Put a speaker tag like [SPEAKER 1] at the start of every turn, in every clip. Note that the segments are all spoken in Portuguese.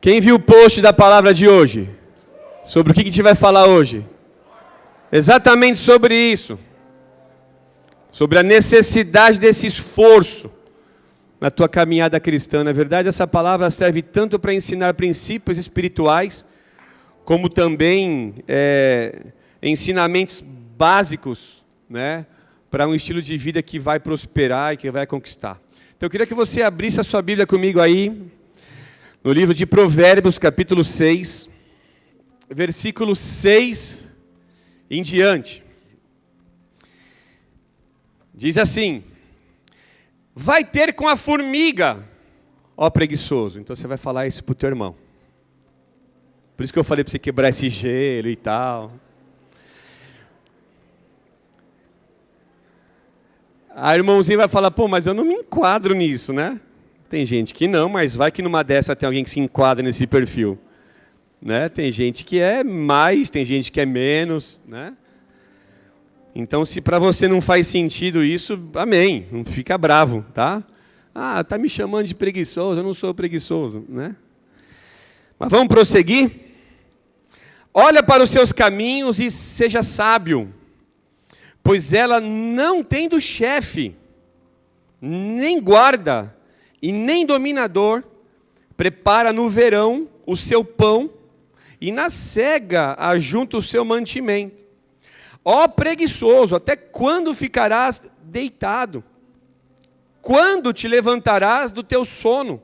[SPEAKER 1] Quem viu o post da palavra de hoje? Sobre o que a gente vai falar hoje? Exatamente sobre isso. Sobre a necessidade desse esforço na tua caminhada cristã. Na verdade, essa palavra serve tanto para ensinar princípios espirituais, como também ensinamentos básicos, né, para um estilo de vida que vai prosperar e que vai conquistar. Então eu queria que você abrisse a sua Bíblia comigo aí, no livro de Provérbios, capítulo 6, versículo 6 em diante. Diz assim: vai ter com a formiga, ó preguiçoso. Então você vai falar isso para o teu irmão. Por isso que eu falei para você quebrar esse gelo e tal. A irmãozinha vai falar, pô, mas eu não me enquadro nisso, né? Tem gente que não, mas vai que numa dessa tem alguém que se enquadra nesse perfil. Né? Tem gente que é mais, tem gente que é menos, né? Então, se para você não faz sentido isso, amém, não fica bravo, tá? Ah, tá me chamando de preguiçoso, eu não sou preguiçoso, né? Mas vamos prosseguir? Olha para os seus caminhos e seja sábio, pois ela não tem do chefe, nem guarda e nem dominador, prepara no verão o seu pão e na cega ajunta o seu mantimento. Ó preguiçoso, até quando ficarás deitado? Quando te levantarás do teu sono?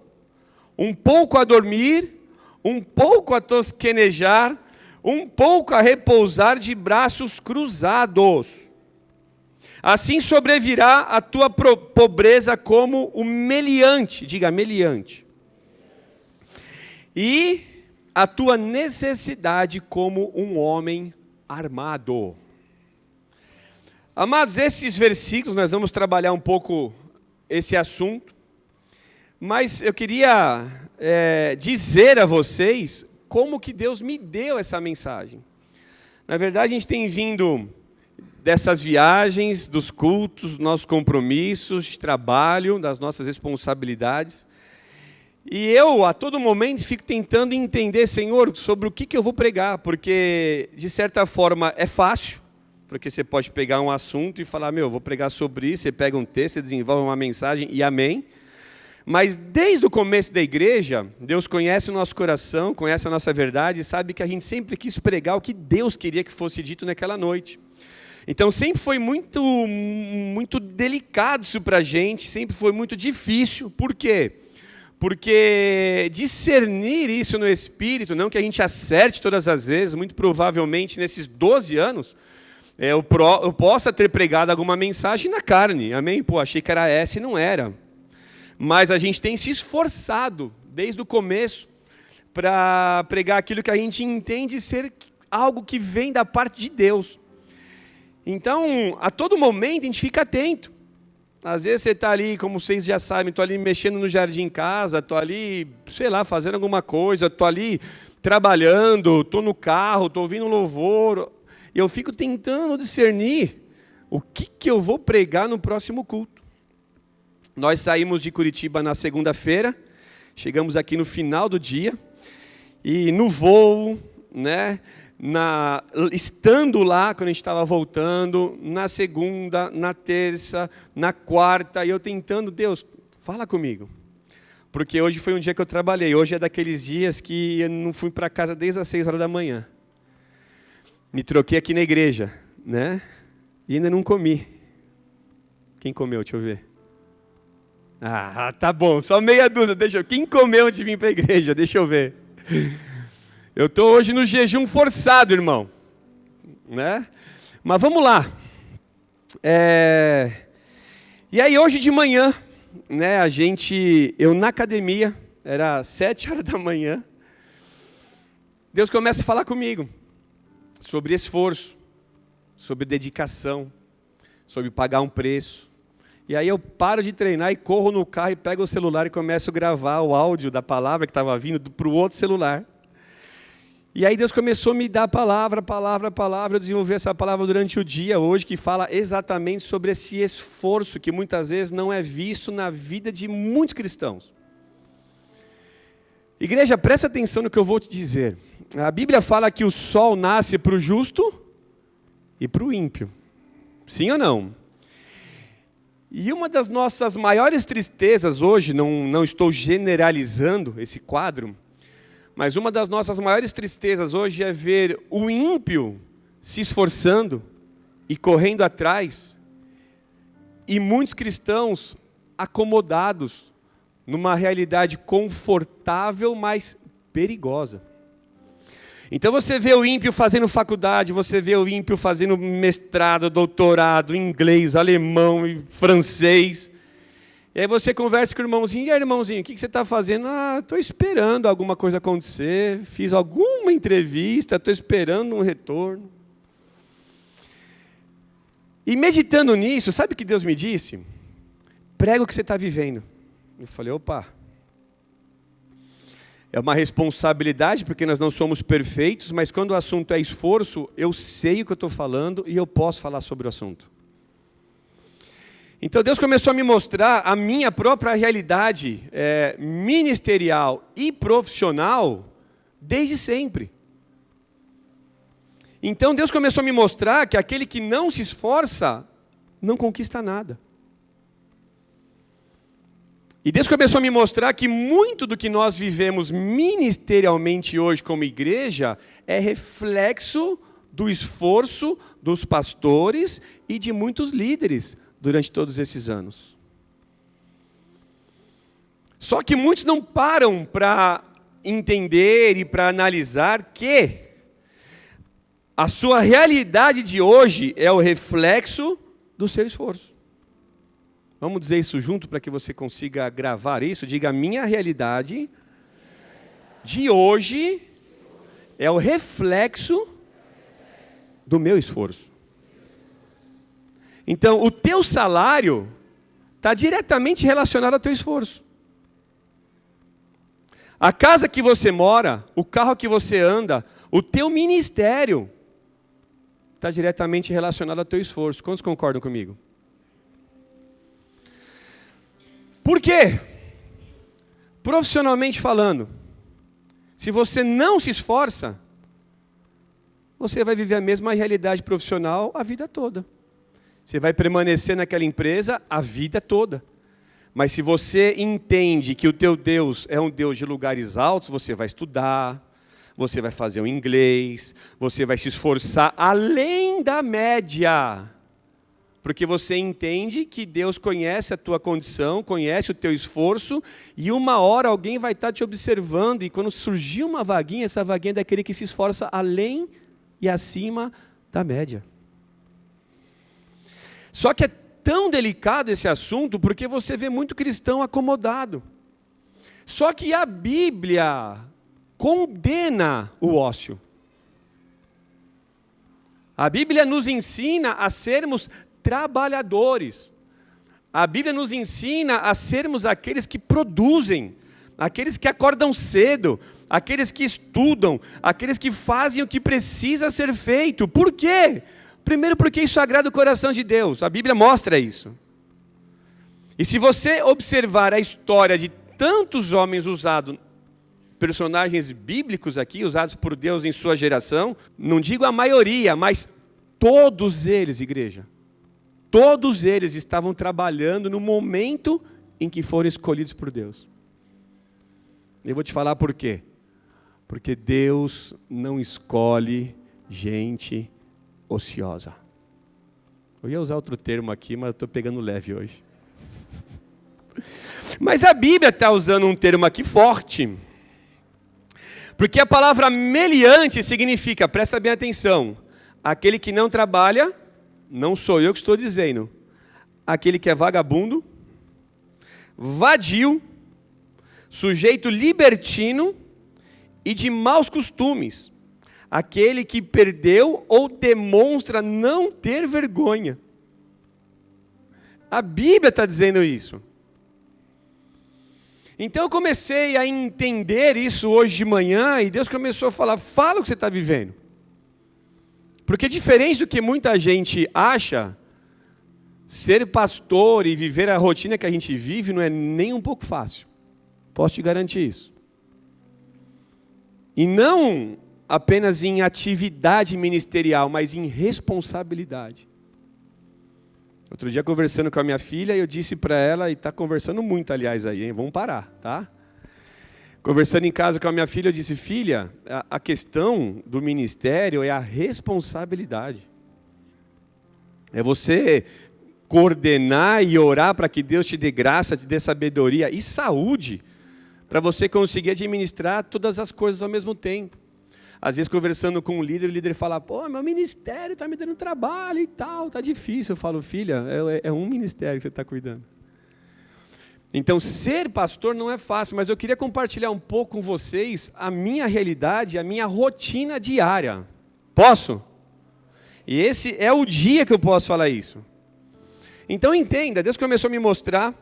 [SPEAKER 1] Um pouco a dormir, um pouco a tosquenejar, um pouco a repousar de braços cruzados. Assim sobrevirá a tua pobreza como o meliante, diga meliante, e a tua necessidade como um homem armado. Amados, esses versículos, nós vamos trabalhar um pouco esse assunto, mas eu queria dizer a vocês como que Deus me deu essa mensagem. Na verdade, a gente tem vindo dessas viagens, dos cultos, dos nossos compromissos de trabalho, das nossas responsabilidades. E eu, a todo momento, fico tentando entender, Senhor, sobre o que eu vou pregar, porque, de certa forma, é fácil, porque você pode pegar um assunto e falar, vou pregar sobre isso, você pega um texto, você desenvolve uma mensagem e amém. Mas, desde o começo da igreja, Deus conhece o nosso coração, conhece a nossa verdade e sabe que a gente sempre quis pregar o que Deus queria que fosse dito naquela noite. Então sempre foi muito delicado isso para a gente, sempre foi muito difícil. Por quê? Porque discernir isso no Espírito, não que a gente acerte todas as vezes, muito provavelmente nesses 12 anos, eu possa ter pregado alguma mensagem na carne, amém? Pô, achei que era essa e não era. Mas a gente tem se esforçado, desde o começo, para pregar aquilo que a gente entende ser algo que vem da parte de Deus. Então, a todo momento, a gente fica atento. Às vezes você está ali, como vocês já sabem, estou ali mexendo no jardim em casa, estou ali, sei lá, fazendo alguma coisa, estou ali trabalhando, estou no carro, estou ouvindo louvor. E eu fico tentando discernir o que eu vou pregar no próximo culto. Nós saímos de Curitiba na segunda-feira, chegamos aqui no final do dia, e no voo, né? Estando lá, quando a gente estava voltando, na segunda, na terça, na quarta, e eu tentando, Deus, fala comigo. Porque hoje foi um dia que eu trabalhei, hoje é daqueles dias que eu não fui para casa desde as 6 horas da manhã. Me troquei aqui na igreja, né? E ainda não comi. Quem comeu? Deixa eu ver. Ah, tá bom, só meia dúzia, quem comeu antes de vir para a igreja? Deixa eu ver. Eu estou hoje no jejum forçado, irmão. Né? Mas vamos lá. E aí hoje de manhã, né, eu na academia, era 7 horas da manhã, Deus começa a falar comigo sobre esforço, sobre dedicação, sobre pagar um preço. E aí eu paro de treinar e corro no carro e pego o celular e começo a gravar o áudio da palavra que estava vindo para o outro celular. E aí Deus começou a me dar palavra, eu desenvolvi essa palavra durante o dia hoje, que fala exatamente sobre esse esforço que muitas vezes não é visto na vida de muitos cristãos. Igreja, presta atenção no que eu vou te dizer. A Bíblia fala que o sol nasce para o justo e para o ímpio. Sim ou não? E uma das nossas maiores tristezas hoje, não estou generalizando esse quadro, mas uma das nossas maiores tristezas hoje é ver o ímpio se esforçando e correndo atrás, e muitos cristãos acomodados numa realidade confortável, mas perigosa. Então você vê o ímpio fazendo faculdade, você vê o ímpio fazendo mestrado, doutorado, inglês, alemão e francês. E aí você conversa com o irmãozinho, e aí, irmãozinho, o que você está fazendo? Estou esperando alguma coisa acontecer, fiz alguma entrevista, estou esperando um retorno. E meditando nisso, sabe o que Deus me disse? Prega o que você está vivendo. Eu falei, opa, é uma responsabilidade, porque nós não somos perfeitos, mas quando o assunto é esforço, eu sei o que eu estou falando e eu posso falar sobre o assunto. Então Deus começou a me mostrar a minha própria realidade ministerial e profissional desde sempre. Então Deus começou a me mostrar que aquele que não se esforça, não conquista nada. E Deus começou a me mostrar que muito do que nós vivemos ministerialmente hoje como igreja é reflexo do esforço dos pastores e de muitos líderes durante todos esses anos. Só que muitos não param para entender e para analisar que a sua realidade de hoje é o reflexo do seu esforço. Vamos dizer isso junto para que você consiga gravar isso? Diga, a minha realidade de hoje é o reflexo do meu esforço. Então, o teu salário está diretamente relacionado ao teu esforço. A casa que você mora, o carro que você anda, o teu ministério está diretamente relacionado ao teu esforço. Quantos concordam comigo? Por quê? Profissionalmente falando, se você não se esforça, você vai viver a mesma realidade profissional a vida toda. Você vai permanecer naquela empresa a vida toda. Mas se você entende que o teu Deus é um Deus de lugares altos, você vai estudar, você vai fazer o inglês, você vai se esforçar além da média. Porque você entende que Deus conhece a tua condição, conhece o teu esforço, e uma hora alguém vai estar te observando, e quando surgir uma vaguinha, essa vaguinha é daquele que se esforça além e acima da média. Só que é tão delicado esse assunto, porque você vê muito cristão acomodado. Só que a Bíblia condena o ócio. A Bíblia nos ensina a sermos trabalhadores. A Bíblia nos ensina a sermos aqueles que produzem, aqueles que acordam cedo, aqueles que estudam, aqueles que fazem o que precisa ser feito. Por quê? Primeiro porque isso agrada o coração de Deus. A Bíblia mostra isso. E se você observar a história de tantos homens usados, personagens bíblicos aqui, usados por Deus em sua geração, não digo a maioria, mas todos eles, igreja, todos eles estavam trabalhando no momento em que foram escolhidos por Deus. Eu vou te falar por quê. Porque Deus não escolhe gente ociosa. Eu ia usar outro termo aqui, mas eu estou pegando leve hoje. Mas a Bíblia está usando um termo aqui forte. Porque a palavra meliante significa, presta bem atenção, aquele que não trabalha, não sou eu que estou dizendo, aquele que é vagabundo, vadio, sujeito libertino e de maus costumes, aquele que perdeu ou demonstra não ter vergonha. A Bíblia está dizendo isso. Então eu comecei a entender isso hoje de manhã e Deus começou a falar, fala o que você está vivendo. Porque diferente do que muita gente acha, ser pastor e viver a rotina que a gente vive não é nem um pouco fácil. Posso te garantir isso. E não apenas em atividade ministerial, mas em responsabilidade. Outro dia, conversando com a minha filha, eu disse para ela, e está conversando muito, aliás, aí, hein? Vamos parar, tá? Conversando em casa com a minha filha, eu disse, filha, a questão do ministério é a responsabilidade. É você coordenar e orar para que Deus te dê graça, te dê sabedoria e saúde, para você conseguir administrar todas as coisas ao mesmo tempo. Às vezes, conversando com o líder fala, pô, meu ministério está me dando trabalho e tal, está difícil. Eu falo, filha, é um ministério que você está cuidando. Então, ser pastor não é fácil, mas eu queria compartilhar um pouco com vocês a minha realidade, a minha rotina diária. Posso? E esse é o dia que eu posso falar isso. Então, entenda, Deus começou a me mostrar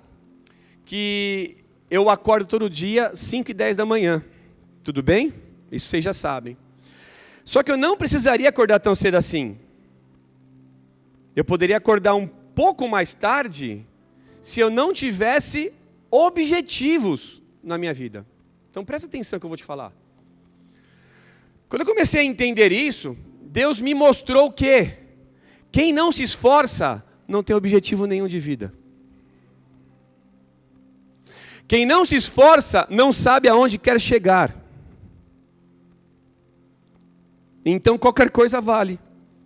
[SPEAKER 1] que eu acordo todo dia 5h10 da manhã. Tudo bem? Isso vocês já sabem. Só que eu não precisaria acordar tão cedo assim. Eu poderia acordar um pouco mais tarde se eu não tivesse objetivos na minha vida. Então presta atenção que eu vou te falar. Quando eu comecei a entender isso, Deus me mostrou que quem não se esforça não tem objetivo nenhum de vida. Quem não se esforça não sabe aonde quer chegar. Então qualquer coisa vale.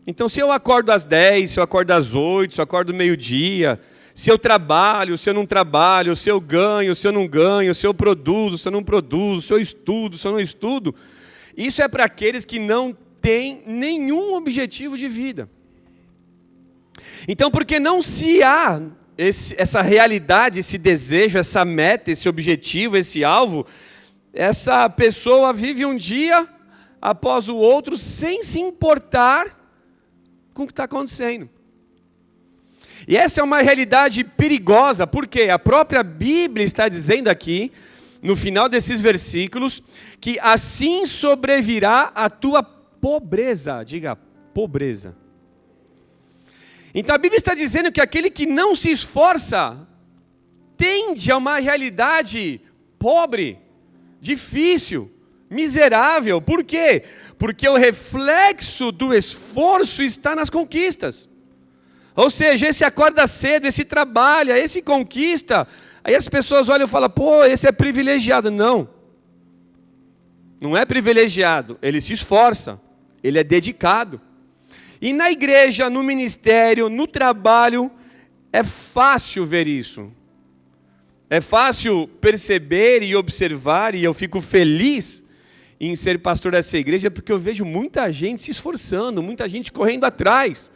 [SPEAKER 1] Então se eu acordo às 10, se eu acordo às 8, se eu acordo meio-dia, se eu trabalho, se eu não trabalho, se eu ganho, se eu não ganho, se eu produzo, se eu não produzo, se eu estudo, se eu não estudo, isso é para aqueles que não têm nenhum objetivo de vida. Então, porque não se há essa realidade, esse desejo, essa meta, esse objetivo, esse alvo, essa pessoa vive um dia após o outro sem se importar com o que está acontecendo. E essa é uma realidade perigosa, porque a própria Bíblia está dizendo aqui, no final desses versículos, que assim sobrevirá a tua pobreza. Diga, pobreza. Então a Bíblia está dizendo que aquele que não se esforça tende a uma realidade pobre, difícil, miserável. Por quê? Porque o reflexo do esforço está nas conquistas. Ou seja, esse acorda cedo, esse trabalha, esse conquista. Aí as pessoas olham e falam, pô, esse é privilegiado. Não. Não é privilegiado. Ele se esforça. Ele é dedicado. E na igreja, no ministério, no trabalho, é fácil ver isso. É fácil perceber e observar, e eu fico feliz em ser pastor dessa igreja, porque eu vejo muita gente se esforçando, muita gente correndo atrás.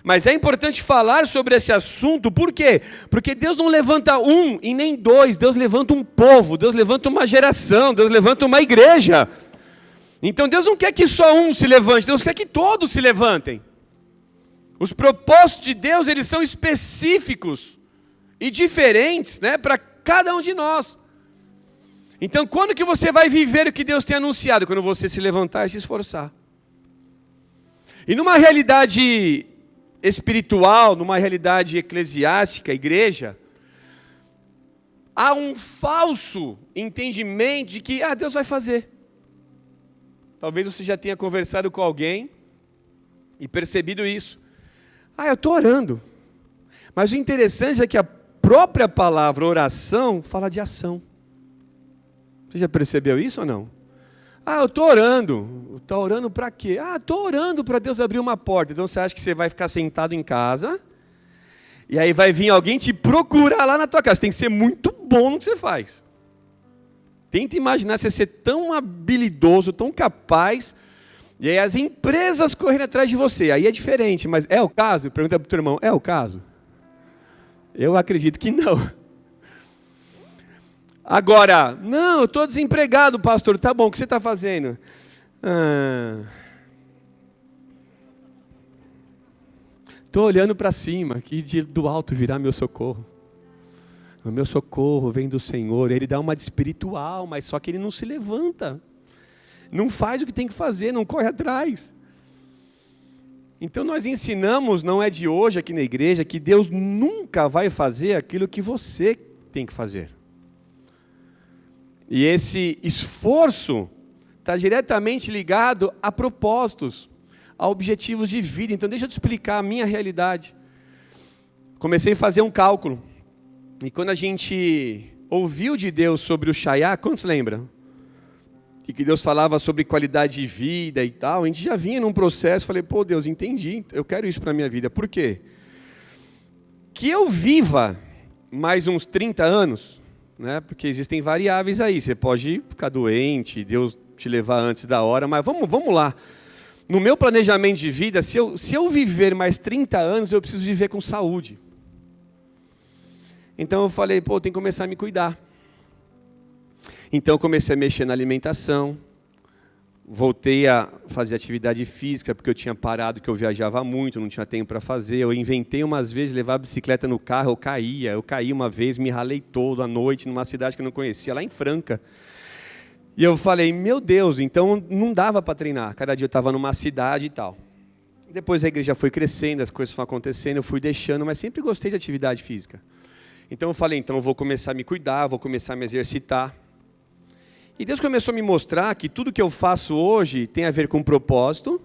[SPEAKER 1] Mas é importante falar sobre esse assunto, por quê? Porque Deus não levanta um e nem dois, Deus levanta um povo, Deus levanta uma geração, Deus levanta uma igreja. Então Deus não quer que só um se levante, Deus quer que todos se levantem. Os propósitos de Deus, eles são específicos e diferentes, né, para cada um de nós. Então quando que você vai viver o que Deus tem anunciado? Quando você se levantar e se esforçar. E numa realidade espiritual, numa realidade eclesiástica, igreja, há um falso entendimento de que Deus vai fazer. Talvez você já tenha conversado com alguém e percebido isso. Eu estou orando. Mas o interessante é que a própria palavra oração fala de ação. Você já percebeu isso ou não? Eu estou orando. Está orando para quê? Estou orando para Deus abrir uma porta. Então você acha que você vai ficar sentado em casa, e aí vai vir alguém te procurar lá na tua casa. Você tem que ser muito bom no que você faz. Tenta imaginar você ser tão habilidoso, tão capaz, e aí as empresas correndo atrás de você. Aí é diferente, mas é o caso? Pergunta para o teu irmão, é o caso? Eu acredito que não. Agora, não, eu estou desempregado, pastor. Tá bom, o que você está fazendo? Estou olhando para cima, que do alto virá meu socorro. O meu socorro vem do Senhor. Ele dá uma de espiritual, mas só que ele não se levanta. Não faz o que tem que fazer, não corre atrás. Então nós ensinamos, não é de hoje aqui na igreja, que Deus nunca vai fazer aquilo que você tem que fazer. E esse esforço está diretamente ligado a propósitos, a objetivos de vida. Então deixa eu te explicar a minha realidade. Comecei a fazer um cálculo. E quando a gente ouviu de Deus sobre o Shaiá, quantos lembram? E que Deus falava sobre qualidade de vida e tal, a gente já vinha num processo, falei, pô Deus, entendi, eu quero isso para a minha vida. Por quê? Que eu viva mais uns 30 anos, né? Porque existem variáveis aí, você pode ficar doente, Deus te levar antes da hora, mas vamos lá. No meu planejamento de vida, se eu viver mais 30 anos, eu preciso viver com saúde. Então eu falei, pô, tem que começar a me cuidar. Então eu comecei a mexer na alimentação, voltei a fazer atividade física, porque eu tinha parado, que eu viajava muito, não tinha tempo para fazer. Eu inventei umas vezes levar a bicicleta no carro, eu caí uma vez, me ralei todo à noite, numa cidade que eu não conhecia, lá em Franca. E eu falei, meu Deus, então não dava para treinar, cada dia eu estava numa cidade e tal. Depois a igreja foi crescendo, as coisas foram acontecendo, eu fui deixando, mas sempre gostei de atividade física. Então eu falei, então eu vou começar a me cuidar, vou começar a me exercitar. E Deus começou a me mostrar que tudo que eu faço hoje tem a ver com propósito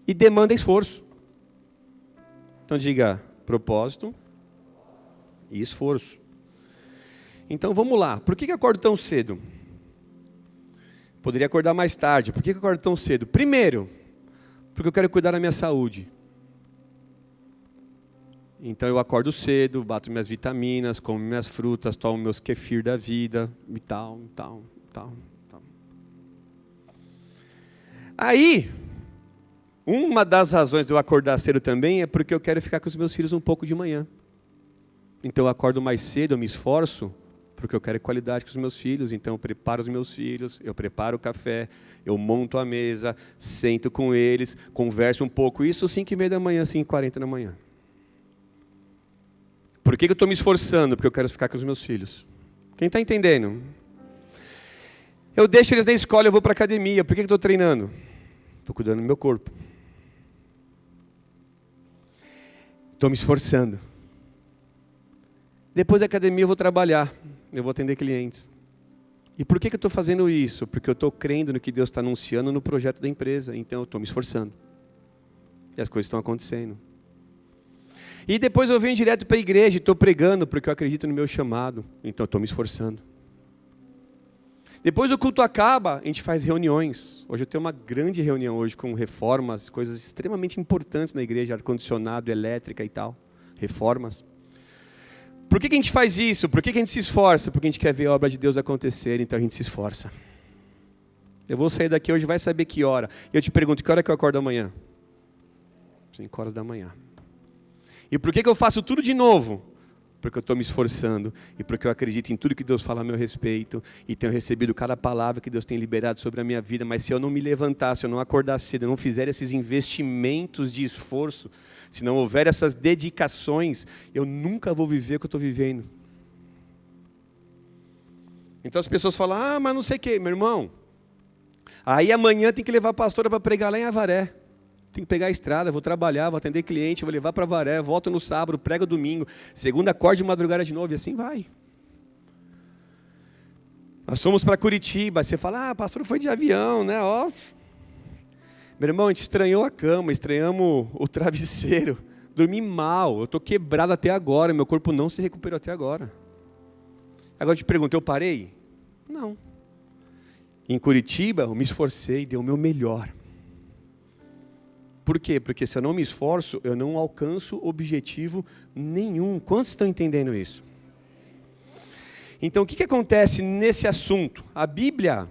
[SPEAKER 1] e demanda esforço. Então diga, propósito e esforço. Então vamos lá, por que eu acordo tão cedo? Poderia acordar mais tarde, por que eu acordo tão cedo? Primeiro, porque eu quero cuidar da minha saúde. Então eu acordo cedo, bato minhas vitaminas, como minhas frutas, tomo meus kefir da vida e tal. Aí, uma das razões de eu acordar cedo também é porque eu quero ficar com os meus filhos um pouco de manhã. Então eu acordo mais cedo, eu me esforço, porque eu quero qualidade com os meus filhos. Então eu preparo os meus filhos, eu preparo o café, eu monto a mesa, sento com eles, converso um pouco. Isso 5h30 da manhã, 5h40 da manhã. Por que eu estou me esforçando? Porque eu quero ficar com os meus filhos. Quem está entendendo? Eu deixo eles na escola, eu vou para a academia. Por que eu estou treinando? Estou cuidando do meu corpo. Estou me esforçando. Depois da academia eu vou trabalhar. Eu vou atender clientes. E por que eu estou fazendo isso? Porque eu estou crendo no que Deus está anunciando no projeto da empresa. Então eu estou me esforçando. E as coisas estão acontecendo. E depois eu venho direto para a igreja e estou pregando porque eu acredito no meu chamado. Então eu estou me esforçando. Depois o culto acaba, a gente faz reuniões. Hoje eu tenho uma grande reunião hoje com reformas, coisas extremamente importantes na igreja, ar-condicionado, elétrica e tal. Reformas. Por que a gente faz isso? Por que a gente se esforça? Porque a gente quer ver a obra de Deus acontecer, então a gente se esforça. Eu vou sair daqui hoje, vai saber que hora. E eu te pergunto, que hora que eu acordo amanhã? 5 horas da manhã. E por que eu faço tudo de novo? Porque eu estou me esforçando e porque eu acredito em tudo que Deus fala a meu respeito e tenho recebido cada palavra que Deus tem liberado sobre a minha vida. Mas se eu não me levantar, se eu não acordar cedo, eu não fizer esses investimentos de esforço, se não houver essas dedicações, eu nunca vou viver o que eu estou vivendo. Então as pessoas falam, mas não sei o quê, meu irmão. Aí amanhã tem que levar a pastora para pregar lá em Avaré. Tem que pegar a estrada, vou trabalhar, vou atender cliente, vou levar para Avaré, volto no sábado, prego domingo, segunda acorde de madrugada de novo, e assim vai. Nós fomos para Curitiba, você fala, pastor foi de avião, né? Ó. Meu irmão, a gente estranhou a cama, estranhamos o travesseiro, dormi mal, eu estou quebrado até agora, meu corpo não se recuperou até agora. Agora eu te pergunto, eu parei? Não. Em Curitiba, eu me esforcei, dei o meu melhor. Por quê? Porque se eu não me esforço, eu não alcanço objetivo nenhum. Quantos estão entendendo isso? Então, o que acontece nesse assunto? A Bíblia,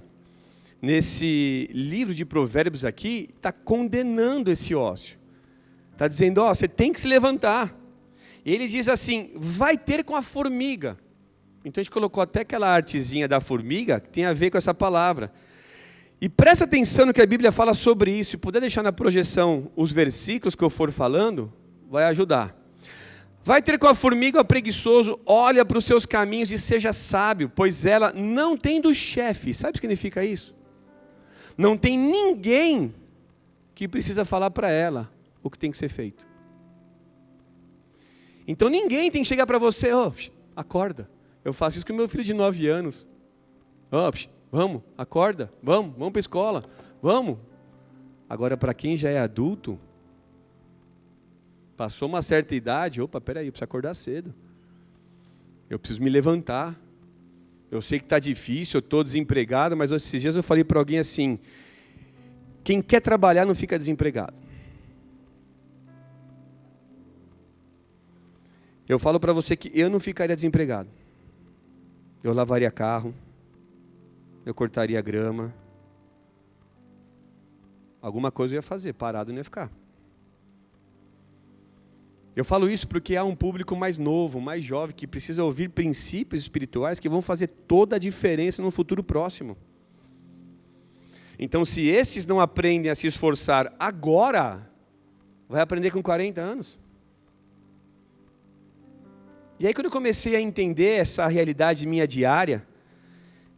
[SPEAKER 1] nesse livro de Provérbios aqui, está condenando esse ócio. Está dizendo, você tem que se levantar. E ele diz assim, vai ter com a formiga. Então, a gente colocou até aquela artezinha da formiga, que tem a ver com essa palavra. E presta atenção no que a Bíblia fala sobre isso. Se puder deixar na projeção os versículos que eu for falando, vai ajudar. Vai ter com a formiga o preguiçoso, olha para os seus caminhos e seja sábio, pois ela não tem do chefe. Sabe o que significa isso? Não tem ninguém que precisa falar para ela o que tem que ser feito. Então ninguém tem que chegar para você, acorda. Eu faço isso com meu filho de 9 anos. Vamos, acorda, vamos para a escola, vamos. Agora, para quem já é adulto, passou uma certa idade, opa, peraí, eu preciso acordar cedo. Eu preciso me levantar. Eu sei que está difícil, eu estou desempregado, mas esses dias eu falei para alguém assim, quem quer trabalhar não fica desempregado. Eu falo para você que eu não ficaria desempregado. Eu lavaria carro, eu cortaria grama, alguma coisa eu ia fazer, parado não ia ficar. Eu falo isso porque há um público mais novo, mais jovem, que precisa ouvir princípios espirituais que vão fazer toda a diferença no futuro próximo. Então, se esses não aprendem a se esforçar agora, vai aprender com 40 anos. E aí, quando eu comecei a entender essa realidade minha diária,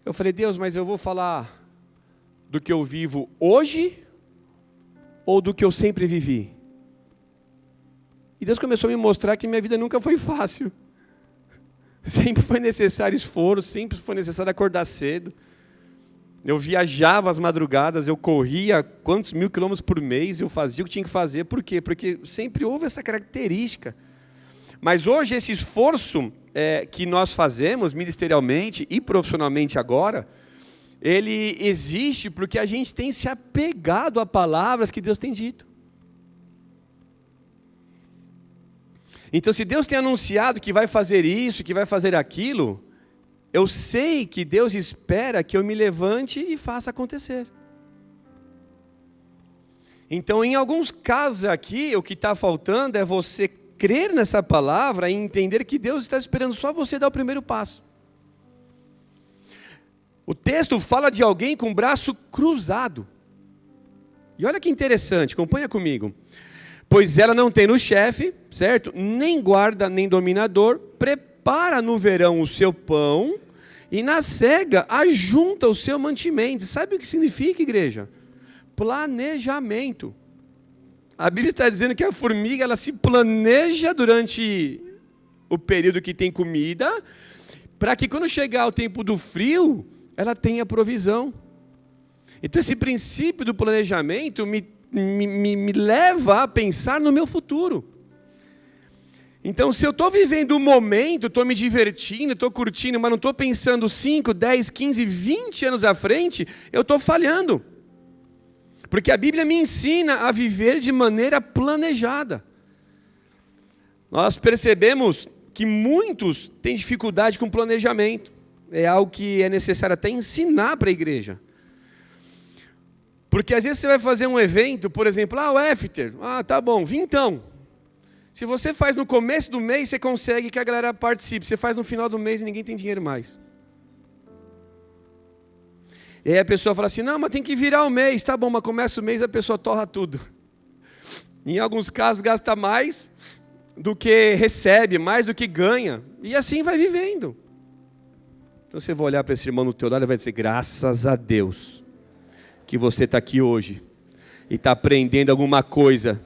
[SPEAKER 1] eu falei, Deus, mas eu vou falar do que eu vivo hoje ou do que eu sempre vivi? E Deus começou a me mostrar que minha vida nunca foi fácil. Sempre foi necessário esforço, sempre foi necessário acordar cedo. Eu viajava às madrugadas, eu corria quantos 1000 quilômetros por mês, eu fazia o que tinha que fazer. Por quê? Porque sempre houve essa característica. Mas hoje esse esforço que nós fazemos ministerialmente e profissionalmente agora, ele existe porque a gente tem se apegado a palavras que Deus tem dito. Então, se Deus tem anunciado que vai fazer isso, que vai fazer aquilo, eu sei que Deus espera que eu me levante e faça acontecer. Então, em alguns casos aqui, o que está faltando é você crer nessa palavra e entender que Deus está esperando só você dar o primeiro passo. O texto fala de alguém com o braço cruzado. E olha que interessante, acompanha comigo. Pois ela não tem no chefe, certo? Nem guarda, nem dominador, prepara no verão o seu pão e na cega ajunta o seu mantimento. Sabe o que significa, igreja? Planejamento. A Bíblia está dizendo que a formiga ela se planeja durante o período que tem comida, para que quando chegar o tempo do frio, ela tenha provisão. Então esse princípio do planejamento me leva a pensar no meu futuro. Então, se eu estou vivendo um momento, estou me divertindo, estou curtindo, mas não estou pensando 5, 10, 15, 20 anos à frente, eu estou falhando. Porque a Bíblia me ensina a viver de maneira planejada. Nós percebemos que muitos têm dificuldade com planejamento. É algo que é necessário até ensinar para a igreja. Porque às vezes você vai fazer um evento, por exemplo, o after, tá bom, vintão. Se você faz no começo do mês, você consegue que a galera participe. Você faz no final do mês e ninguém tem dinheiro mais. E aí a pessoa fala assim, não, mas tem que virar o mês. Tá bom, mas começa o mês e a pessoa torra tudo. Em alguns casos gasta mais do que recebe, mais do que ganha. E assim vai vivendo. Então você vai olhar para esse irmão no teu lado e vai dizer, graças a Deus que você está aqui hoje e está aprendendo alguma coisa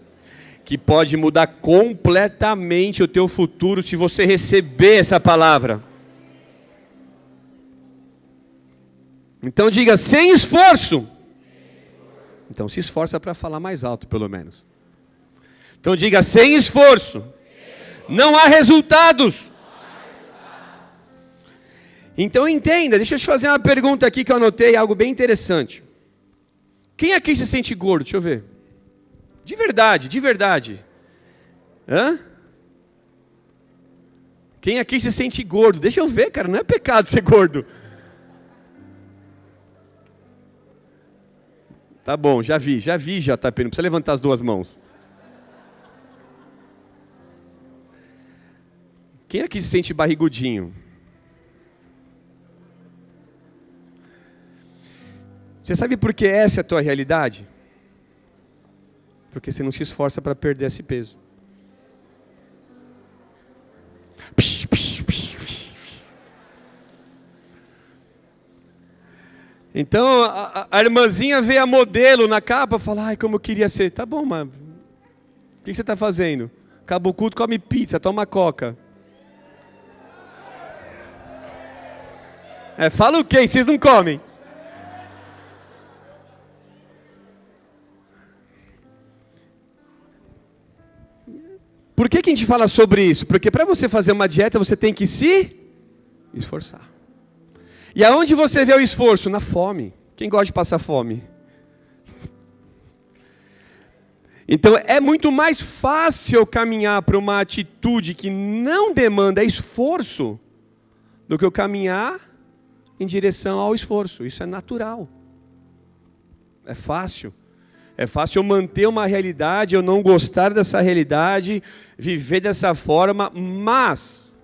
[SPEAKER 1] que pode mudar completamente o teu futuro se você receber essa palavra. Então diga, sem esforço. Então se esforça para falar mais alto, pelo menos. Então diga, sem esforço. Não há resultados. Então entenda, deixa eu te fazer uma pergunta aqui que eu anotei, algo bem interessante. Quem aqui se sente gordo? Deixa eu ver. De verdade, de verdade. Hã? Quem aqui se sente gordo? Deixa eu ver, cara, não é pecado ser gordo. Tá bom, já vi, JP, não precisa levantar as duas mãos. Quem aqui se sente barrigudinho? Você sabe por que essa é a tua realidade? Porque você não se esforça para perder esse peso. Então a irmãzinha vê a modelo na capa e fala, ai, como eu queria ser. Tá bom, mas o que você está fazendo? Acaba o culto, come pizza, toma coca. Fala o quê? Vocês não comem? que a gente fala sobre isso? Porque para você fazer uma dieta, você tem que se esforçar. E aonde você vê o esforço? Na fome. Quem gosta de passar fome? Então é muito mais fácil caminhar para uma atitude que não demanda esforço do que eu caminhar em direção ao esforço. Isso é natural. É fácil. É fácil eu manter uma realidade, eu não gostar dessa realidade, viver dessa forma, mas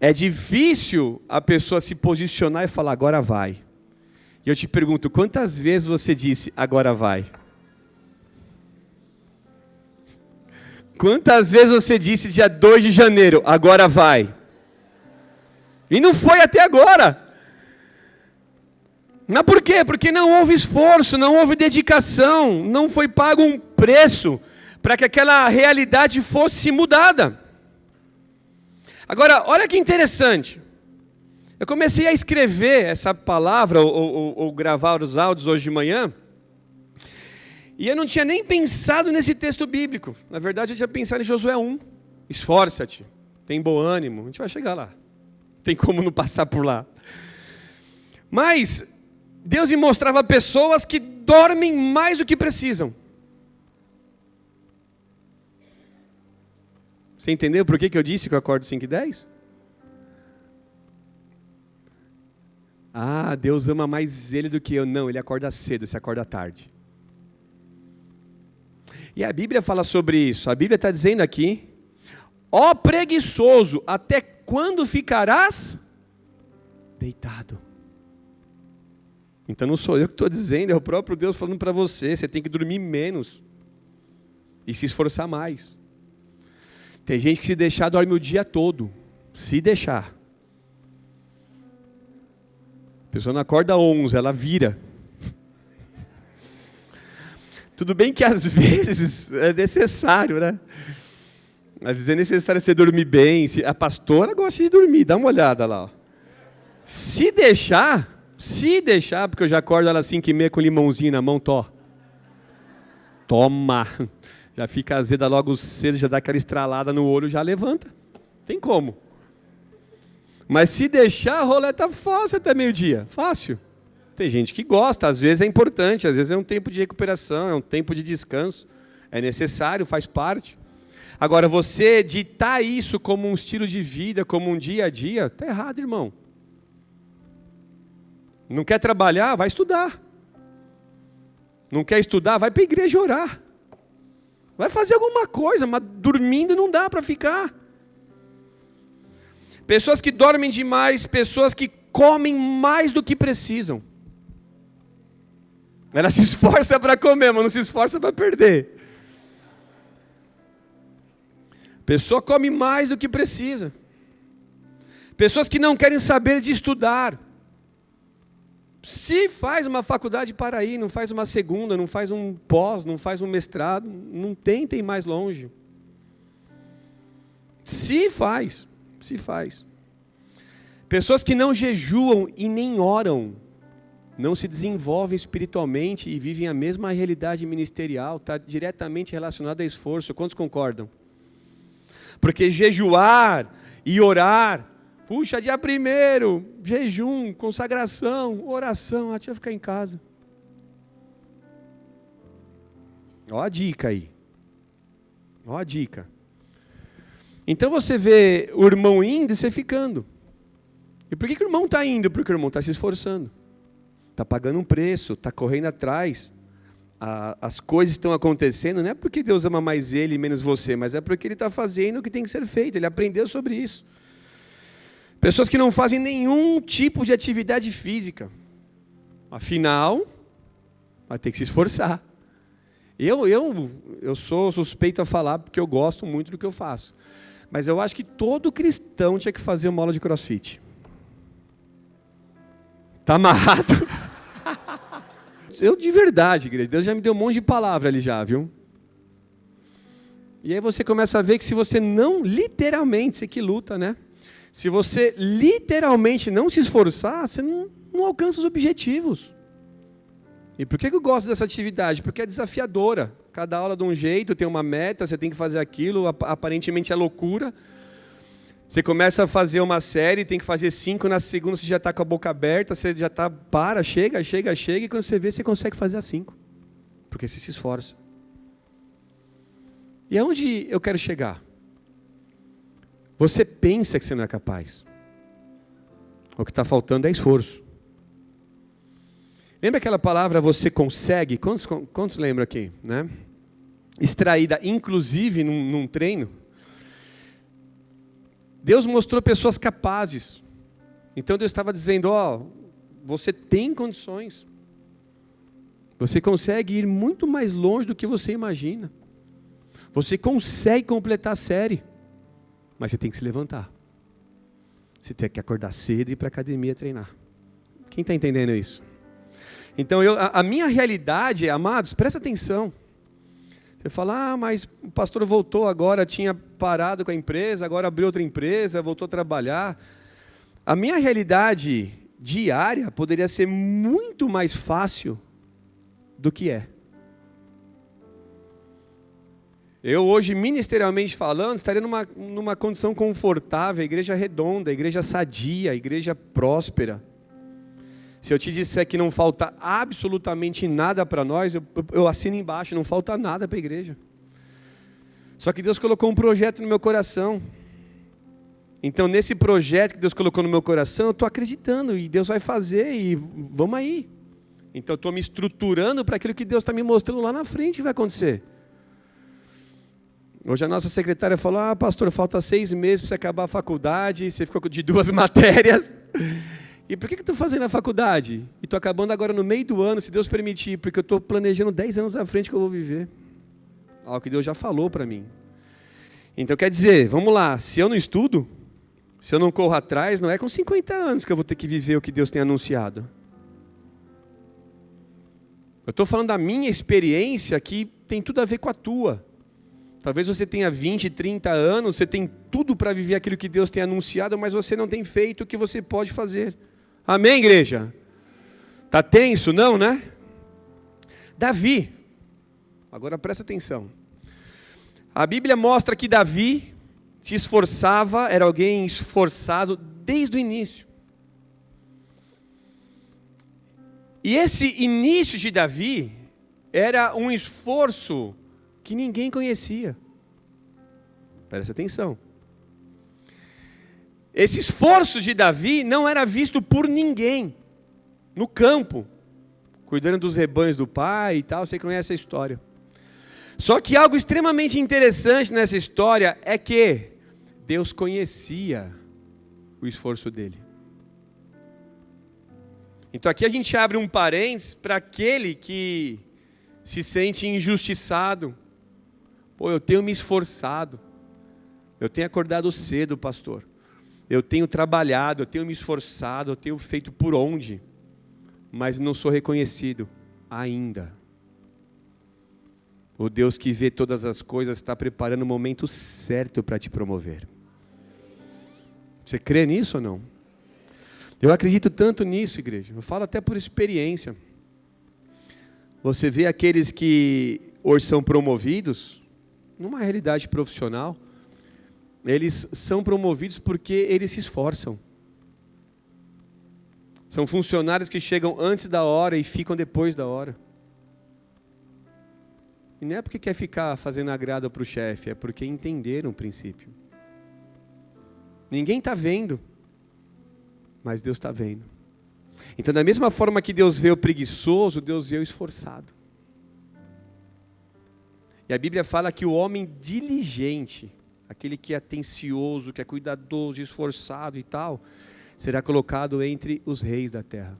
[SPEAKER 1] é difícil a pessoa se posicionar e falar, agora vai. E eu te pergunto, quantas vezes você disse, agora vai? Quantas vezes você disse dia 2 de janeiro, agora vai? E não foi até agora. Mas por quê? Porque não houve esforço, não houve dedicação, não foi pago um preço para que aquela realidade fosse mudada. Agora, olha que interessante. Eu comecei a escrever essa palavra, ou gravar os áudios hoje de manhã, e eu não tinha nem pensado nesse texto bíblico. Na verdade, eu tinha pensado em Josué 1. Esforça-te, tem bom ânimo, a gente vai chegar lá. Tem como não passar por lá. Mas Deus me mostrava pessoas que dormem mais do que precisam. Você entendeu por que eu disse que eu acordo 5h10? Ah, Deus ama mais ele do que eu. Não, ele acorda cedo, você acorda tarde. E a Bíblia fala sobre isso. A Bíblia está dizendo aqui, ó preguiçoso, até quando ficarás deitado? Então não sou eu que estou dizendo, é o próprio Deus falando para você. Você tem que dormir menos e se esforçar mais. Tem gente que se deixar dorme o dia todo. Se deixar. A pessoa não acorda 11, ela vira. Tudo bem que às vezes é necessário, né? Às vezes é necessário você dormir bem. A pastora gosta de dormir, dá uma olhada lá. Ó. Se deixar, porque eu já acordo ela 5h30 com limãozinho na mão, toma. Já fica azeda logo cedo, já dá aquela estralada no olho, já levanta. Tem como. Mas se deixar, a roleta fácil até meio-dia. Fácil. Tem gente que gosta, às vezes é importante, às vezes é um tempo de recuperação, é um tempo de descanso. É necessário, faz parte. Agora, você ditar isso como um estilo de vida, como um dia a dia, está errado, irmão. Não quer trabalhar? Vai estudar. Não quer estudar? Vai para a igreja orar. Vai fazer alguma coisa, mas dormindo não dá para ficar. Pessoas que dormem demais, pessoas que comem mais do que precisam. Ela se esforça para comer, mas não se esforça para perder. Pessoa come mais do que precisa. Pessoas que não querem saber de estudar. Se faz uma faculdade para ir, não faz uma segunda, não faz um pós, não faz um mestrado, não tentem ir mais longe. Se faz. Pessoas que não jejuam e nem oram, não se desenvolvem espiritualmente e vivem a mesma realidade ministerial, está diretamente relacionado a esforço. Quantos concordam? Porque jejuar e orar, puxa, dia 1º, jejum, consagração, oração, deixa eu ficar em casa. Ó a dica aí. Ó a dica. Então você vê o irmão indo e você ficando. E por que o irmão está indo? Porque o irmão está se esforçando. Está pagando um preço, está correndo atrás. As coisas estão acontecendo, não é porque Deus ama mais ele e menos você, mas é porque ele está fazendo o que tem que ser feito. Ele aprendeu sobre isso. Pessoas que não fazem nenhum tipo de atividade física. Afinal, vai ter que se esforçar. Eu sou suspeito a falar porque eu gosto muito do que eu faço. Mas eu acho que todo cristão tinha que fazer uma aula de CrossFit. Está amarrado? Eu de verdade, igreja, Deus já me deu um monte de palavra ali já, viu? E aí você começa a ver que se você não, literalmente, você que luta, né? Se você literalmente não se esforçar, você não alcança os objetivos. E por que eu gosto dessa atividade? Porque é desafiadora. Cada aula de um jeito, tem uma meta, você tem que fazer aquilo, aparentemente é loucura. Você começa a fazer uma série, tem que fazer 5, na segunda você já está com a boca aberta, você já está, chega, e quando você vê, você consegue fazer as 5. Porque você se esforça. E aonde eu quero chegar? Você pensa que você não é capaz. O que está faltando é esforço. Lembra aquela palavra você consegue? Quantos lembram aqui? Né? Extraída inclusive num treino. Deus mostrou pessoas capazes. Então Deus estava dizendo, você tem condições. Você consegue ir muito mais longe do que você imagina. Você consegue completar a série. Mas você tem que se levantar. Você tem que acordar cedo e ir para a academia treinar. Quem está entendendo isso? Então, a minha realidade, amados, presta atenção. Você fala, mas o pastor voltou agora, tinha parado com a empresa, agora abriu outra empresa, voltou a trabalhar. A minha realidade diária poderia ser muito mais fácil do que é. Eu hoje, ministerialmente falando, estaria numa condição confortável, a igreja redonda, a igreja sadia, a igreja próspera. Se eu te disser que não falta absolutamente nada para nós, eu assino embaixo, não falta nada para a igreja. Só que Deus colocou um projeto no meu coração. Então, nesse projeto que Deus colocou no meu coração, eu estou acreditando, e Deus vai fazer, e vamos aí. Então, eu estou me estruturando para aquilo que Deus está me mostrando lá na frente que vai acontecer. Hoje a nossa secretária falou, pastor, falta 6 meses para você acabar a faculdade, você ficou de 2 matérias. E por que eu estou fazendo a faculdade? E estou acabando agora no meio do ano, se Deus permitir, porque eu estou planejando 10 anos à frente que eu vou viver. Algo que Deus já falou para mim. Então quer dizer, vamos lá, se eu não estudo, se eu não corro atrás, não é com 50 anos que eu vou ter que viver o que Deus tem anunciado. Eu estou falando da minha experiência que tem tudo a ver com a tua. Talvez você tenha 20, 30 anos, você tem tudo para viver aquilo que Deus tem anunciado, mas você não tem feito o que você pode fazer. Amém, igreja? Está tenso? Não, né? Davi. Agora presta atenção. A Bíblia mostra que Davi se esforçava, era alguém esforçado desde o início. E esse início de Davi era um esforço que ninguém conhecia. Presta atenção. Esse esforço de Davi não era visto por ninguém no campo, cuidando dos rebanhos do pai e tal, você conhece a história. Só que algo extremamente interessante nessa história é que Deus conhecia o esforço dele. Então aqui a gente abre um parênteses para aquele que se sente injustiçado. Eu tenho me esforçado, eu tenho acordado cedo, pastor, eu tenho trabalhado, eu tenho me esforçado, eu tenho feito por onde, mas não sou reconhecido ainda. O Deus que vê todas as coisas está preparando o momento certo para te promover. Você crê nisso ou não? Eu acredito tanto nisso, igreja, eu falo até por experiência. Você vê aqueles que hoje são promovidos, numa realidade profissional, eles são promovidos porque eles se esforçam. São funcionários que chegam antes da hora e ficam depois da hora. E não é porque quer ficar fazendo agrado para o chefe, é porque entenderam o princípio. Ninguém está vendo, mas Deus está vendo. Então, da mesma forma que Deus vê o preguiçoso, Deus vê o esforçado. E a Bíblia fala que o homem diligente, aquele que é atencioso, que é cuidadoso, esforçado e tal, será colocado entre os reis da terra.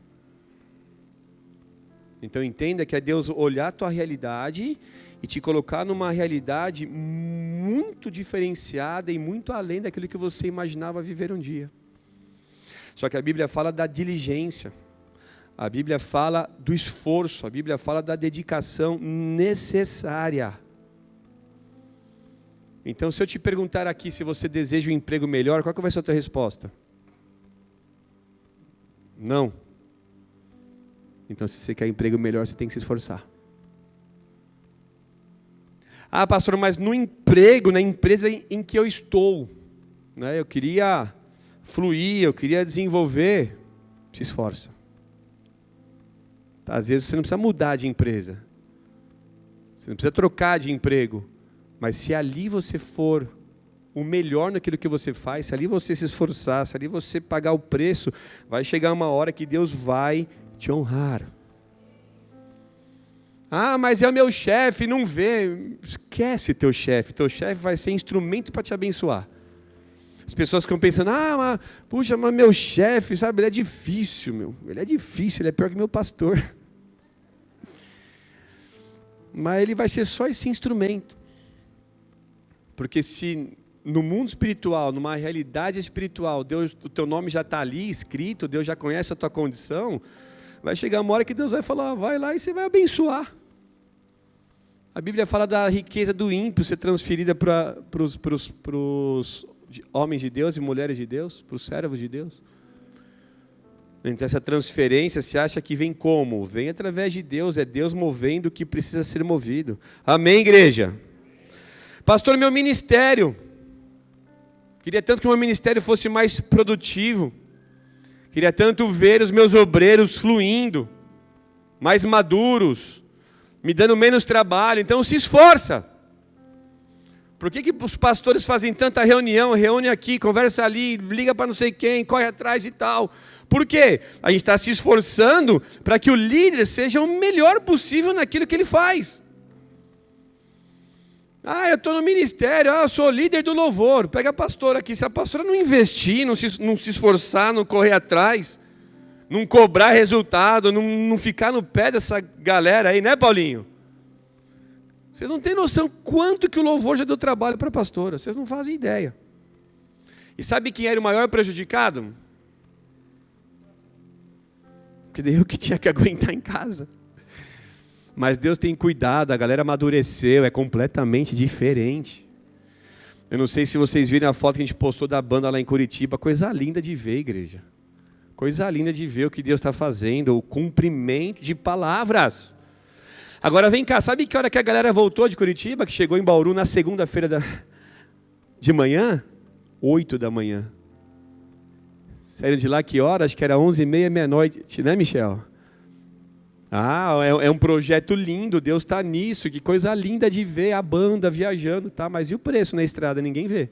[SPEAKER 1] Então entenda que é Deus olhar a tua realidade e te colocar numa realidade muito diferenciada e muito além daquilo que você imaginava viver um dia. Só que a Bíblia fala da diligência, a Bíblia fala do esforço, a Bíblia fala da dedicação necessária. Então, se eu te perguntar aqui se você deseja um emprego melhor, qual que vai ser a tua resposta? Não. Então, se você quer um emprego melhor, você tem que se esforçar. Ah, pastor, mas no emprego, na empresa em que eu estou, né, eu queria fluir, eu queria desenvolver. Se esforça. Às vezes você não precisa mudar de empresa. Você não precisa trocar de emprego. Mas se ali você for o melhor naquilo que você faz, se ali você se esforçar, se ali você pagar o preço, vai chegar uma hora que Deus vai te honrar. Ah, mas é o meu chefe, não vê. Esquece teu chefe vai ser instrumento para te abençoar. As pessoas ficam pensando, mas, puxa, mas meu chefe, sabe, ele é difícil, ele é difícil, ele é pior que meu pastor. Mas ele vai ser só esse instrumento. Porque se no mundo espiritual, numa realidade espiritual, Deus, o teu nome já está ali escrito, Deus já conhece a tua condição, vai chegar uma hora que Deus vai falar, vai lá e você vai abençoar. A Bíblia fala da riqueza do ímpio ser transferida para os homens de Deus e mulheres de Deus, para os servos de Deus. Então essa transferência, se acha que vem como? Vem através de Deus, é Deus movendo o que precisa ser movido. Amém, igreja? Pastor, meu ministério, queria tanto que o meu ministério fosse mais produtivo, queria tanto ver os meus obreiros fluindo, mais maduros, me dando menos trabalho, então se esforça. Por que os pastores fazem tanta reunião, reúne aqui, conversa ali, liga para não sei quem, corre atrás e tal? Por quê? A gente está se esforçando para que o líder seja o melhor possível naquilo que ele faz. Eu estou no ministério, eu sou líder do louvor. Pega a pastora aqui, se a pastora não investir, não se esforçar, não correr atrás, não cobrar resultado, não ficar no pé dessa galera aí, né, Paulinho? Vocês não têm noção quanto que o louvor já deu trabalho para a pastora. Vocês não fazem ideia. E sabe quem era o maior prejudicado? Porque daí eu que tinha que aguentar em casa. Mas Deus tem cuidado, a galera amadureceu, é completamente diferente. Eu não sei se vocês viram a foto que a gente postou da banda lá em Curitiba. Coisa linda de ver, igreja. Coisa linda de ver o que Deus está fazendo, o cumprimento de palavras. Agora vem cá, sabe que hora que a galera voltou de Curitiba, que chegou em Bauru na segunda-feira de manhã? 8 da manhã. Saíram de lá que hora? Acho que era 11h30, meia-noite, né, Michel? É um projeto lindo, Deus está nisso, que coisa linda de ver a banda viajando, tá? Mas e o preço na estrada? Ninguém vê.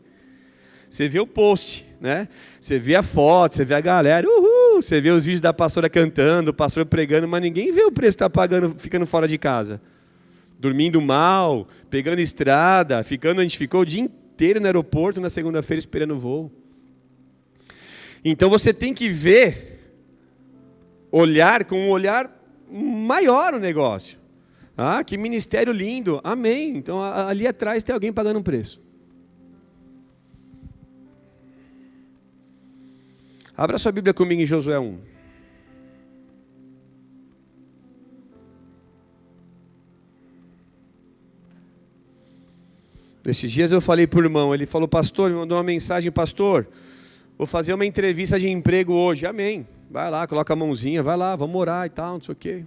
[SPEAKER 1] Você vê o post, né? Você vê a foto, você vê a galera, você vê os vídeos da pastora cantando, o pastor pregando, mas ninguém vê o preço que está pagando, ficando fora de casa. Dormindo mal, pegando estrada, a gente ficou o dia inteiro no aeroporto na segunda-feira esperando o voo. Então você tem que olhar com um olhar maior o negócio. Que ministério lindo, amém. Então ali atrás tem alguém pagando um preço. Abra sua Bíblia comigo em Josué 1. Esses dias eu falei para o irmão, ele falou, pastor, me mandou uma mensagem, pastor, vou fazer uma entrevista de emprego hoje, amém. Vai lá, coloca a mãozinha, vai lá, vamos orar e tal, não sei o quê.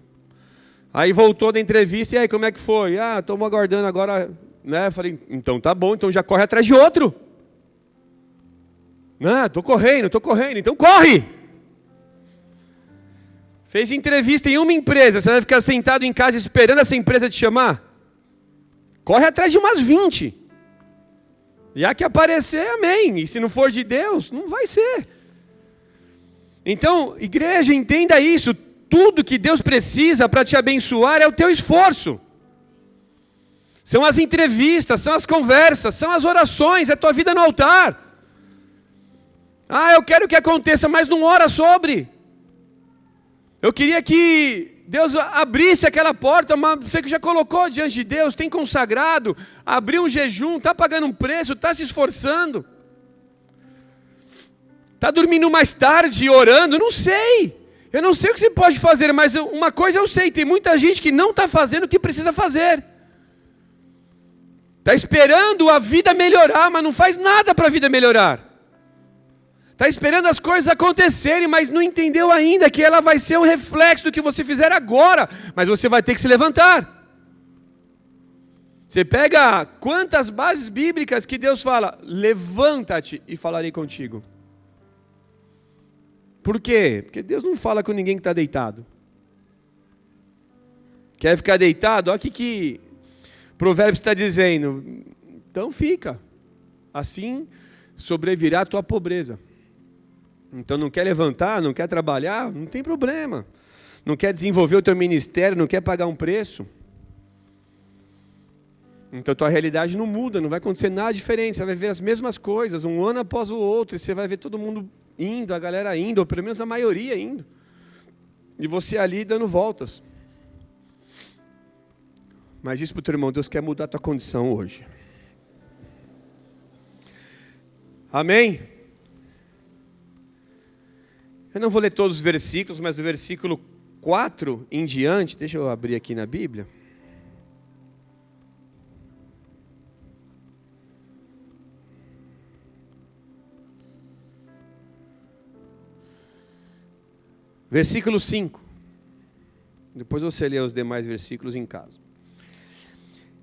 [SPEAKER 1] Aí voltou da entrevista, e aí, como é que foi? Estamos aguardando agora, né? Eu falei, então tá bom, então já corre atrás de outro. Estou correndo, então corre! Fez entrevista em uma empresa, você vai ficar sentado em casa esperando essa empresa te chamar? Corre atrás de umas 20. E há que aparecer, amém. E se não for de Deus, não vai ser. Então, igreja, entenda isso. Tudo que Deus precisa para te abençoar é o teu esforço. São as entrevistas, são as conversas, são as orações, é a tua vida no altar. Eu quero que aconteça, mas não ora sobre. Eu queria que Deus abrisse aquela porta, mas você que já colocou diante de Deus, tem consagrado, abriu um jejum, está pagando um preço, está se esforçando. Está dormindo mais tarde, orando, não sei. Eu não sei o que você pode fazer, mas uma coisa eu sei, tem muita gente que não está fazendo o que precisa fazer. Está esperando a vida melhorar, mas não faz nada para a vida melhorar. Está esperando as coisas acontecerem, mas não entendeu ainda que ela vai ser um reflexo do que você fizer agora. Mas você vai ter que se levantar. Você pega quantas bases bíblicas que Deus fala, levanta-te e falarei contigo. Por quê? Porque Deus não fala com ninguém que está deitado. Quer ficar deitado? Olha o que Provérbios está dizendo. Então fica. Assim sobrevirá a tua pobreza. Então não quer levantar, não quer trabalhar, não tem problema. Não quer desenvolver o teu ministério, não quer pagar um preço. Então tua realidade não muda, não vai acontecer nada diferente. Você vai ver as mesmas coisas, um ano após o outro, e você vai ver todo mundo indo, a galera indo, ou pelo menos a maioria indo. E você ali dando voltas. Mas diz para o teu irmão, Deus quer mudar a tua condição hoje. Amém? Eu não vou ler todos os versículos, mas do versículo 4 em diante, deixa eu abrir aqui na Bíblia. Versículo 5. Depois você lê os demais versículos em casa.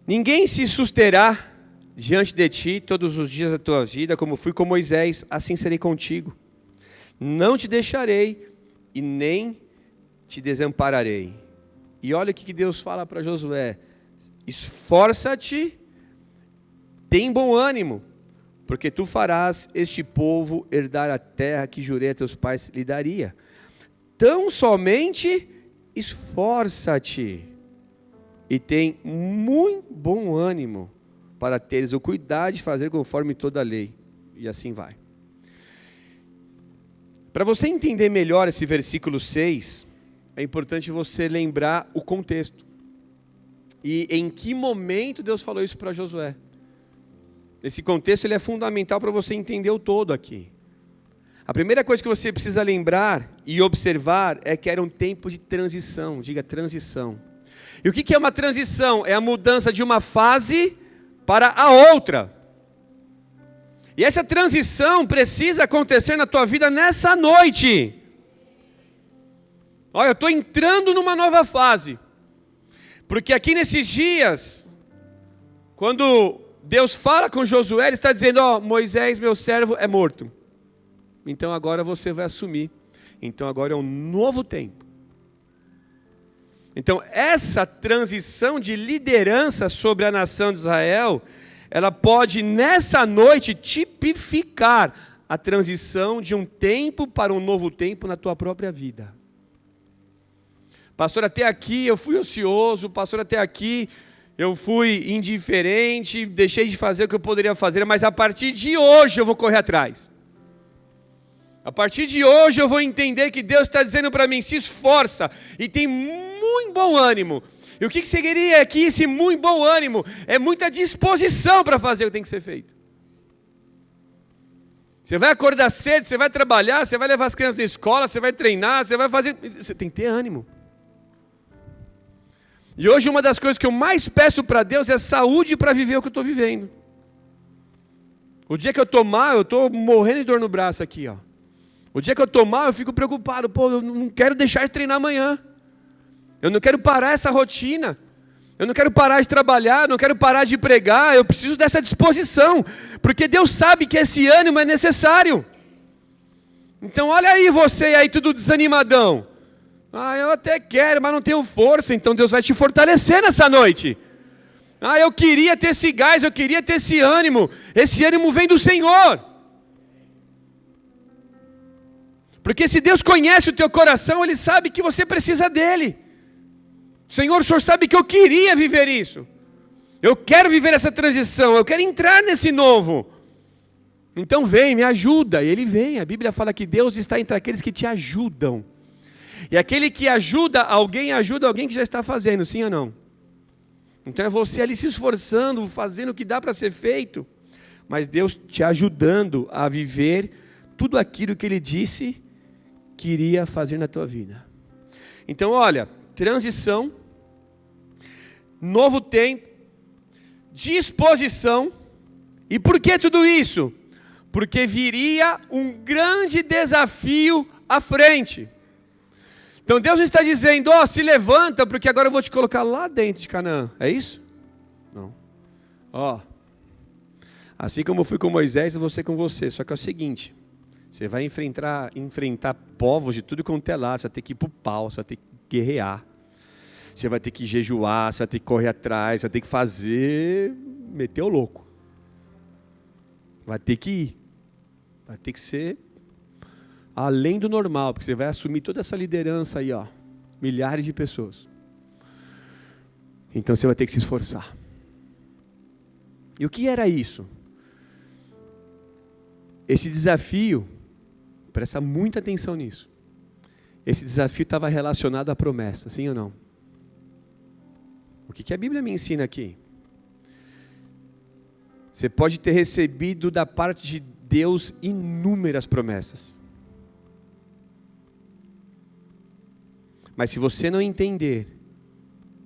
[SPEAKER 1] Ninguém se susterá diante de ti todos os dias da tua vida, como fui com Moisés, assim serei contigo. Não te deixarei e nem te desampararei. E olha o que Deus fala para Josué. Esforça-te, tem bom ânimo, porque tu farás este povo herdar a terra que jurei a teus pais lhe daria. Tão somente esforça-te e tem muito bom ânimo para teres o cuidado de fazer conforme toda a lei. E assim vai. Para você entender melhor esse versículo 6, é importante você lembrar o contexto. E em que momento Deus falou isso para Josué. Esse contexto ele é fundamental para você entender o todo aqui. A primeira coisa que você precisa lembrar e observar é que era um tempo de transição. Diga transição. E o que é uma transição? É a mudança de uma fase para a outra. E essa transição precisa acontecer na tua vida nessa noite. Olha, eu estou entrando numa nova fase. Porque aqui nesses dias, quando Deus fala com Josué, Ele está dizendo, ó, Moisés, meu servo, é morto. Então agora você vai assumir. Então agora é um novo tempo. Então essa transição de liderança sobre a nação de Israel, ela pode nessa noite tipificar a transição de um tempo para um novo tempo na tua própria vida. Pastor, até aqui eu fui ocioso, pastor, até aqui eu fui indiferente, deixei de fazer o que eu poderia fazer, mas a partir de hoje eu vou correr atrás. A partir de hoje eu vou entender que Deus está dizendo para mim, se esforça e tem muito bom ânimo. E o que seria aqui esse muito bom ânimo? É muita disposição para fazer o que tem que ser feito. Você vai acordar cedo, você vai trabalhar, você vai levar as crianças na escola, você vai treinar, você vai fazer... Você tem que ter ânimo. E hoje uma das coisas que eu mais peço para Deus é saúde para viver o que eu estou vivendo. O dia que eu estou mal, eu estou morrendo de dor no braço aqui, ó. O dia que eu estou mal, eu fico preocupado. Pô, eu não quero deixar de treinar amanhã. Eu não quero parar essa rotina. Eu não quero parar de trabalhar, eu não quero parar de pregar. Eu preciso dessa disposição. Porque Deus sabe que esse ânimo é necessário. Então olha aí você aí tudo desanimadão. Ah, eu até quero, mas não tenho força. Então Deus vai te fortalecer nessa noite. Ah, eu queria ter esse gás, eu queria ter esse ânimo. Esse ânimo vem do Senhor. Porque se Deus conhece o teu coração, Ele sabe que você precisa dEle. Senhor, o Senhor sabe que eu queria viver isso. Eu quero viver essa transição, eu quero entrar nesse novo. Então vem, me ajuda. E Ele vem, a Bíblia fala que Deus está entre aqueles que te ajudam. E aquele que ajuda alguém que já está fazendo, sim ou não? Então é você ali se esforçando, fazendo o que dá para ser feito. Mas Deus te ajudando a viver tudo aquilo que Ele disse que iria fazer na tua vida. Então olha, transição, novo tempo, disposição. E por que tudo isso? Porque viria um grande desafio à frente. Então Deus está dizendo, ó, se levanta, porque agora eu vou te colocar lá dentro de Canaã. É isso? Não. Ó, assim como eu fui com Moisés, eu vou ser com você. Só que é o seguinte, você vai enfrentar povos de tudo quanto é lado, você vai ter que ir pro pau, você vai ter que guerrear. Você vai ter que jejuar, você vai ter que correr atrás, você vai ter que fazer, meter o louco. Vai ter que ir. Vai ter que ser além do normal, porque você vai assumir toda essa liderança aí, ó. Milhares de pessoas. Então você vai ter que se esforçar. E o que era isso? Esse desafio, presta muita atenção nisso. Esse desafio estava relacionado à promessa, sim ou não? O que a Bíblia me ensina aqui? Você pode ter recebido da parte de Deus inúmeras promessas. Mas se você não entender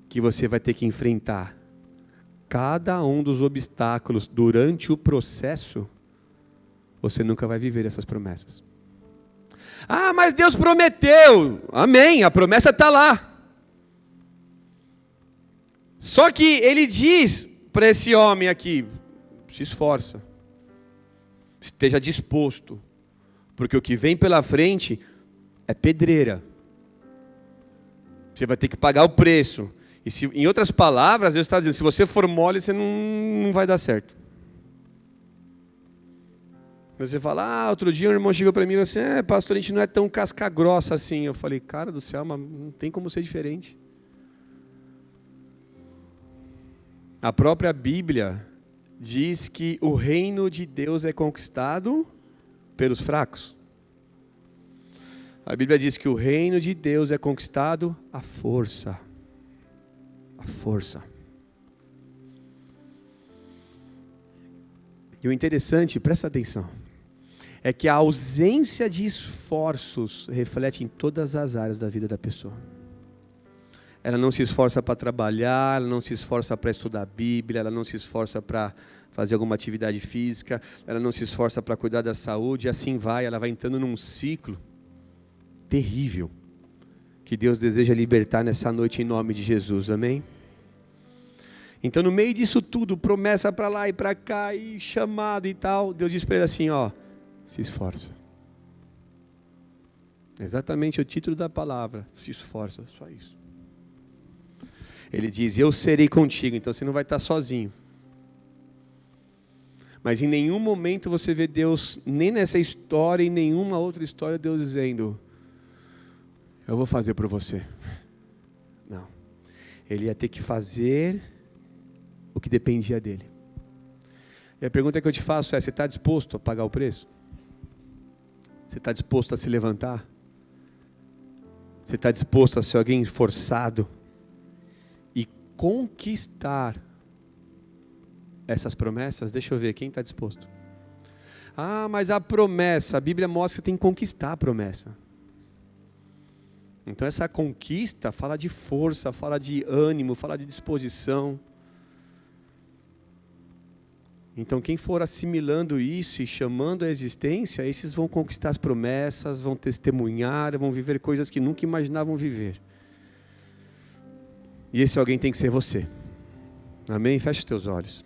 [SPEAKER 1] que você vai ter que enfrentar cada um dos obstáculos durante o processo, você nunca vai viver essas promessas. Ah, mas Deus prometeu. Amém, a promessa está lá. Só que ele diz para esse homem aqui, se esforça, esteja disposto, porque o que vem pela frente é pedreira. Você vai ter que pagar o preço. E se, em outras palavras, Deus está dizendo, se você for mole, você não vai dar certo. Você fala, outro dia um irmão chegou para mim e disse assim, pastor, a gente não é tão casca grossa assim. Eu falei, cara do céu, mas não tem como ser diferente. A própria Bíblia diz que o reino de Deus é conquistado pelos fracos. A Bíblia diz que o reino de Deus é conquistado à força. A força. E o interessante, presta atenção, é que a ausência de esforços reflete em todas as áreas da vida da pessoa. Ela não se esforça para trabalhar, ela não se esforça para estudar a Bíblia, ela não se esforça para fazer alguma atividade física, ela não se esforça para cuidar da saúde, e assim vai, ela vai entrando num ciclo terrível, que Deus deseja libertar nessa noite em nome de Jesus, amém? Então no meio disso tudo, promessa para lá e para cá, e chamado e tal, Deus diz para ele assim, ó, se esforça. Exatamente o título da palavra, se esforça, só isso. Ele diz, eu serei contigo, então você não vai estar sozinho. Mas em nenhum momento você vê Deus, nem nessa história, em nenhuma outra história, Deus dizendo, eu vou fazer por você. Não. Ele ia ter que fazer o que dependia dele. E a pergunta que eu te faço é, você está disposto a pagar o preço? Você está disposto a se levantar? Você está disposto a ser alguém esforçado? E conquistar essas promessas? Deixa eu ver, quem está disposto? Ah, mas a promessa, a Bíblia mostra que tem que conquistar a promessa. Então essa conquista fala de força, fala de ânimo, fala de disposição. Então quem for assimilando isso e chamando a existência, esses vão conquistar as promessas, vão testemunhar, vão viver coisas que nunca imaginavam viver. E esse alguém tem que ser você. Amém? Feche os teus olhos.